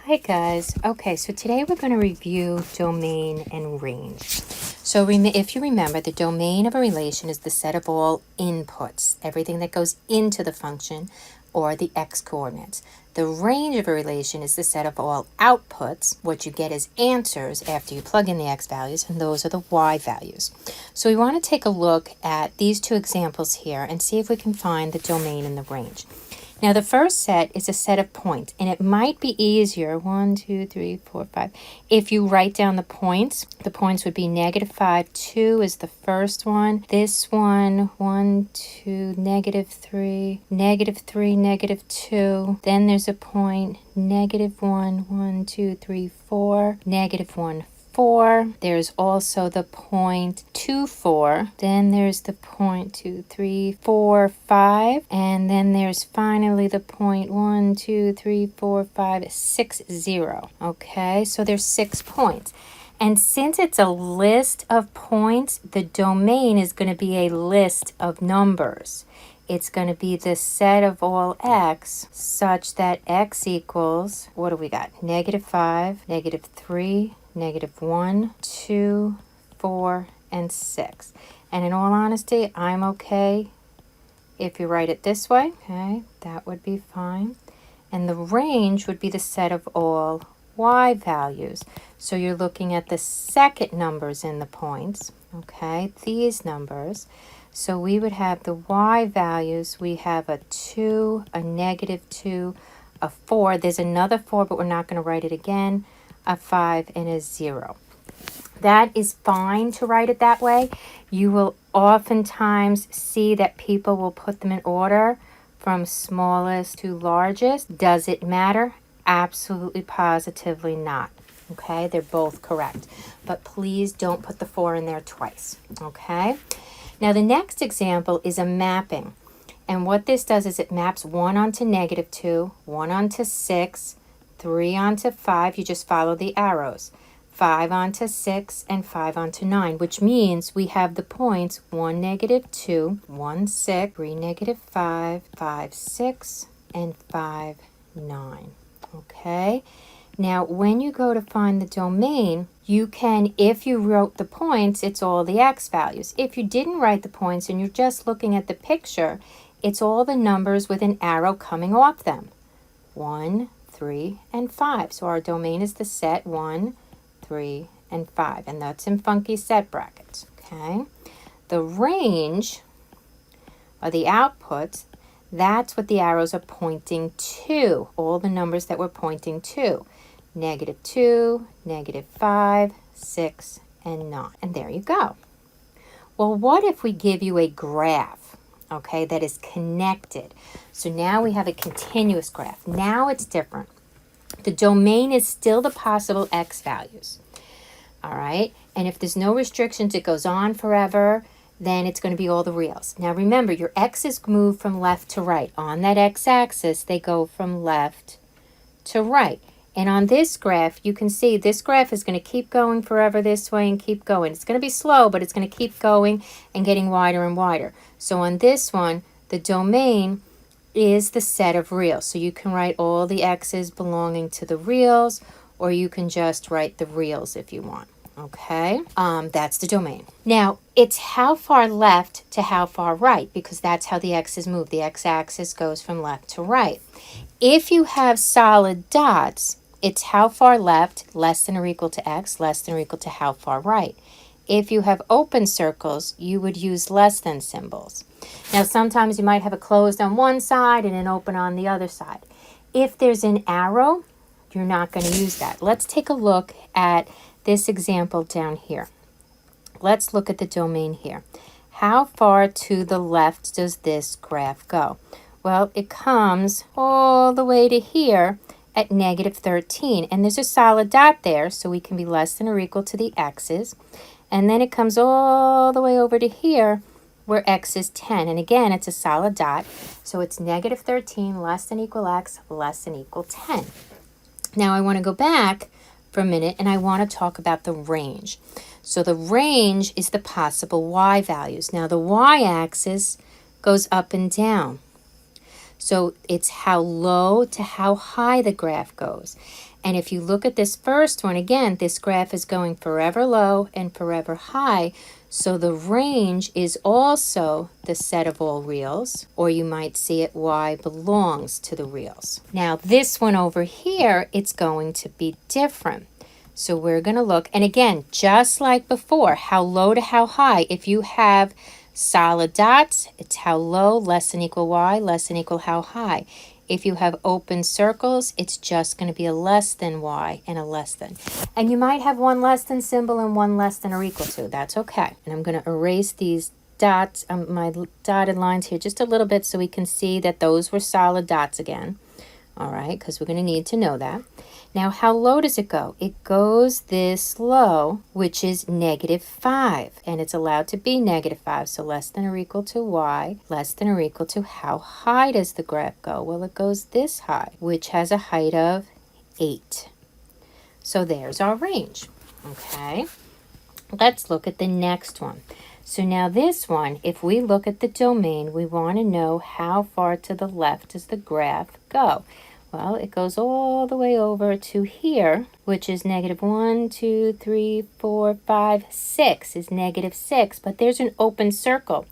Hi guys. Okay, so today we're going to review domain and range. So if you remember, the domain of a relation is the set of all inputs, everything that goes into the function or the x coordinates. The range of a relation is the set of all outputs, what you get as answers after you plug in the x values, and those are the y values. So we want to take a look at these two examples here and see if we can find the domain and the range. Now the first set is a set of points, and it might be easier, 1, 2, 3, 4, 5, if you write down the points. The points would be -5, 2 is the first one. This one, 1, 2, -3, -3, -2. Then there's a point, -1, 1, 2, 3, 4, -1, 4. There's also the point 2, 4. Then there's the point 2, 3, 4, 5. And then there's finally the point 1, 2, 3, 4, 5, 6, 0. Okay, so there's 6 points. And since it's a list of points, the domain is going to be a list of numbers. It's going to be the set of all x such that x equals, what do we got? -5, -3, -1, 2, 4, and 6. And in all honesty, I'm okay if you write it this way. Okay, that would be fine. And the range would be the set of all y values. So you're looking at the second numbers in the points, okay, these numbers. So we would have the y values. We have a 2, a -2, a 4. There's another 4, but we're not going to write it again. A 5 and a 0. That is fine to write it that way. You will oftentimes see that people will put them in order from smallest to largest. Does it matter? Absolutely, positively not. Okay, they're both correct. But please don't put the 4 in there twice. Okay? Now the next example is a mapping. And what this does is it maps 1 onto -2, 1 onto 6, 3 onto 5. You just follow the arrows. 5 onto 6 and 5 onto 9, which means we have the points 1, -2, 1, 6, 3, -5, 5, 6, and 5, 9. Okay? Now, when you go to find the domain, you can, if you wrote the points, it's all the x values. If you didn't write the points and you're just looking at the picture, it's all the numbers with an arrow coming off them. 1, 3, and 5. So our domain is the set 1, 3, and 5. And that's in funky set brackets. Okay? The range, or the outputs, that's what the arrows are pointing to. All the numbers that we're pointing to. -2, -5, 6, and 9. And there you go. Well, what if we give you a graph, okay, that is connected? So now we have a continuous graph. Now it's different. The domain is still the possible x values, all right? And if there's no restrictions, it goes on forever, then it's going to be all the reals. Now remember, your x's move from left to right. On that x-axis, they go from left to right. And on this graph, you can see this graph is going to keep going forever this way and keep going. It's going to be slow, but it's going to keep going and getting wider and wider. So on this one, the domain is the set of reals. So you can write all the x's belonging to the reals, or you can just write the reals if you want. Okay, that's the domain. Now, it's how far left to how far right, because that's how the x's move. The x-axis goes from left to right. If you have solid dots, it's how far left, less than or equal to x, less than or equal to how far right. If you have open circles, you would use less than symbols. Now, sometimes you might have it closed on one side and an open on the other side. If there's an arrow, you're not going to use that. Let's take a look at this example down here. Let's look at the domain here. How far to the left does this graph go? Well, it comes all the way to here at -13. And there's a solid dot there, so we can be less than or equal to the x's. And then it comes all the way over to here where x is 10. And again, it's a solid dot, so it's -13, less than equal x, less than equal 10. Now I want to go back for a minute and I want to talk about the range. So the range is the possible y values. Now the y-axis goes up and down. So it's how low to how high the graph goes. And if you look at this first one, again, this graph is going forever low and forever high. So the range is also the set of all reals, or you might see it y belongs to the reals. Now this one over here, it's going to be different. So we're going to look, and again, just like before, how low to how high. If you have solid dots, it's how low, less than equal y, less than equal how high. If you have open circles, it's just going to be a less than y and a less than. And you might have one less than symbol and one less than or equal to. That's okay. And I'm going to erase these dots, my dotted lines here just a little bit so we can see that those were solid dots again. All right, because we're going to need to know that. Now, how low does it go? It goes this low, which is -5, and it's allowed to be -5, so less than or equal to y, less than or equal to how high does the graph go? Well, it goes this high, which has a height of 8. So there's our range, okay? Let's look at the next one. So now this one, if we look at the domain, we want to know how far to the left does the graph go. Well, it goes all the way over to here, which is -1, 2, 3, 4, 5, 6 is -6, but there's an open circle.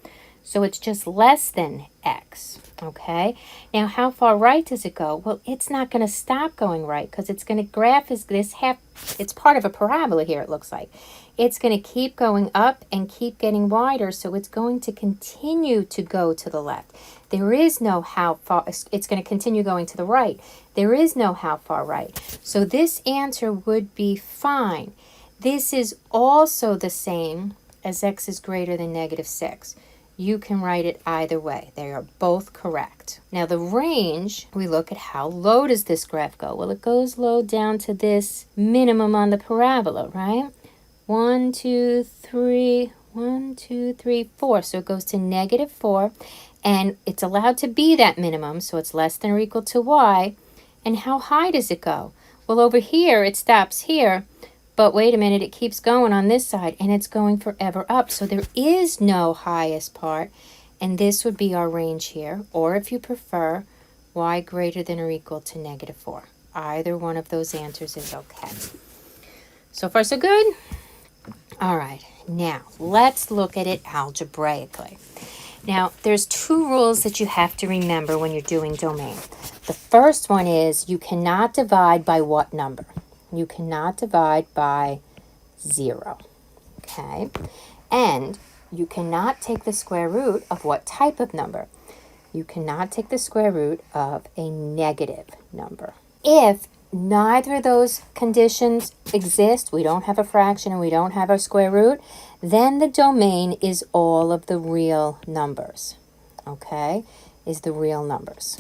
So it's just less than x, okay? Now, how far right does it go? Well, it's not going to stop going right because it's going to graph is this half, it's part of a parabola here, it looks like. It's going to keep going up and keep getting wider, so it's going to continue to go to the left. There is no how far, it's going to continue going to the right. There is no how far right. So this answer would be fine. This is also the same as x is greater than -6. You can write it either way. They are both correct. Now the range, we look at how low does this graph go? Well, it goes low down to this minimum on the parabola, right? 1, 2, 3, 1, 2, 3, 4. So it goes to -4, and it's allowed to be that minimum, so it's less than or equal to y. And how high does it go? Well, over here, it stops here, but wait a minute, it keeps going on this side, and it's going forever up. So there is no highest part, and this would be our range here, or if you prefer, y greater than or equal to -4. Either one of those answers is okay. So far, so good? All right, now let's look at it algebraically. Now, there's 2 rules that you have to remember when you're doing domain. The first one is you cannot divide by what number? You cannot divide by 0, okay? And you cannot take the square root of what type of number? You cannot take the square root of a negative number. If neither of those conditions exist, we don't have a fraction and we don't have a square root, then the domain is all of the real numbers, okay? Is the real numbers.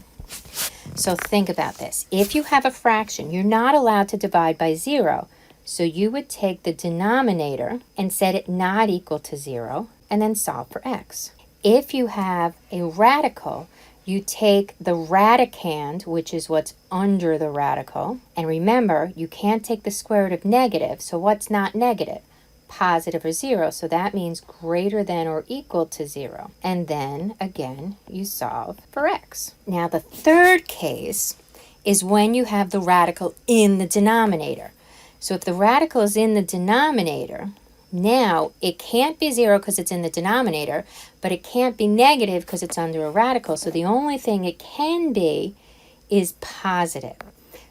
So think about this. If you have a fraction, you're not allowed to divide by 0, so you would take the denominator and set it not equal to 0 and then solve for x. If you have a radical, you take the radicand, which is what's under the radical. And remember, you can't take the square root of negative. So what's not negative? Positive or 0. So that means greater than or equal to 0. And then, again, you solve for x. Now, the third case is when you have the radical in the denominator. So if the radical is in the denominator, now it can't be 0 because it's in the denominator, but it can't be negative because it's under a radical. So the only thing it can be is positive.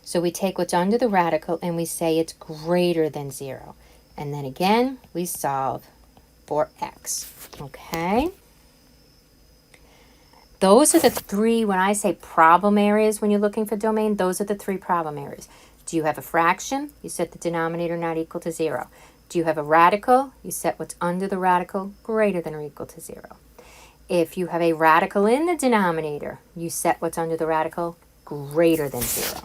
So we take what's under the radical and we say it's greater than 0. And then again, we solve for x. Okay? Those are the 3, when I say problem areas when you're looking for domain, those are the 3 problem areas. Do you have a fraction? You set the denominator not equal to 0. Do you have a radical? You set what's under the radical greater than or equal to 0. If you have a radical in the denominator, you set what's under the radical greater than 0.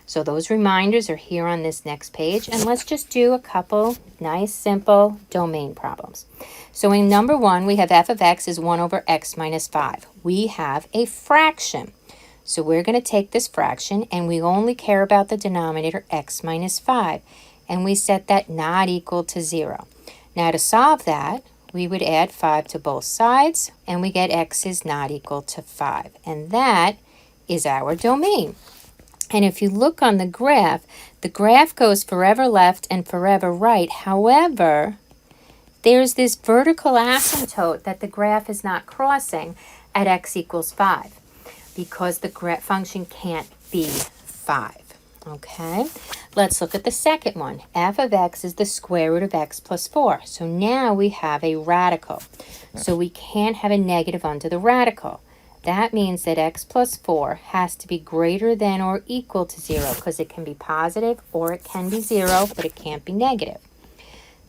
So those reminders are here on this next page. And let's just do a couple nice, simple domain problems. So in number 1, we have f of x is 1 over x minus 5. We have a fraction. So we're going to take this fraction, and we only care about the denominator x minus 5. And we set that not equal to 0. Now to solve that, we would add 5 to both sides, and we get x is not equal to 5. And that is our domain. And if you look on the graph goes forever left and forever right. However, there's this vertical asymptote that the graph is not crossing at x equals 5 because the function can't be 5. Okay, let's look at the second one. F of x is the square root of x plus 4. So now we have a radical. So we can't have a negative under the radical. That means that x plus 4 has to be greater than or equal to 0 because it can be positive or it can be 0, but it can't be negative.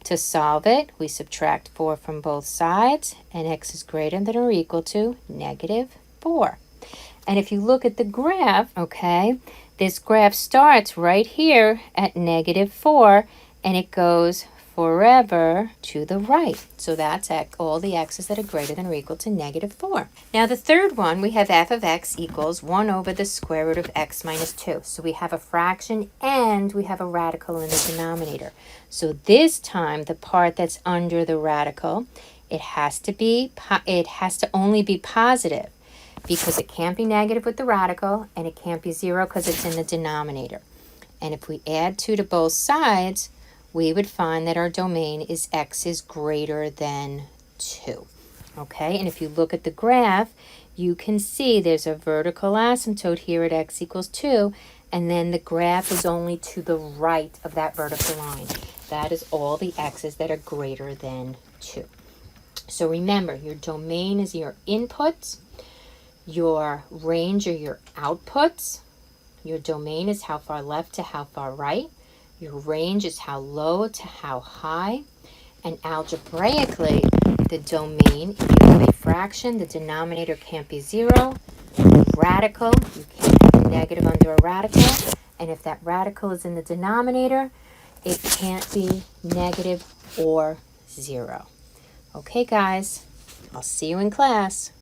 To solve it, we subtract 4 from both sides, and x is greater than or equal to negative 4. And if you look at the graph, okay, this graph starts right here at negative 4, and it goes forever to the right. So that's all the x's that are greater than or equal to negative 4. Now the third one, we have f of x equals 1 over the square root of x minus 2. So we have a fraction and we have a radical in the denominator. So this time, the part that's under the radical, it has to only be positive because it can't be negative with the radical and it can't be 0 because it's in the denominator. And if we add 2 to both sides, we would find that our domain is x is greater than 2. Okay, and if you look at the graph, you can see there's a vertical asymptote here at x equals 2, and then the graph is only to the right of that vertical line. That is all the x's that are greater than 2. So remember, your domain is your inputs, your range are your outputs, your domain is how far left to how far right, your range is how low to how high, and algebraically, the domain, if you have a fraction, the denominator can't be 0. Radical, you can't have a negative under a radical, and if that radical is in the denominator, it can't be negative or 0. Okay, guys, I'll see you in class.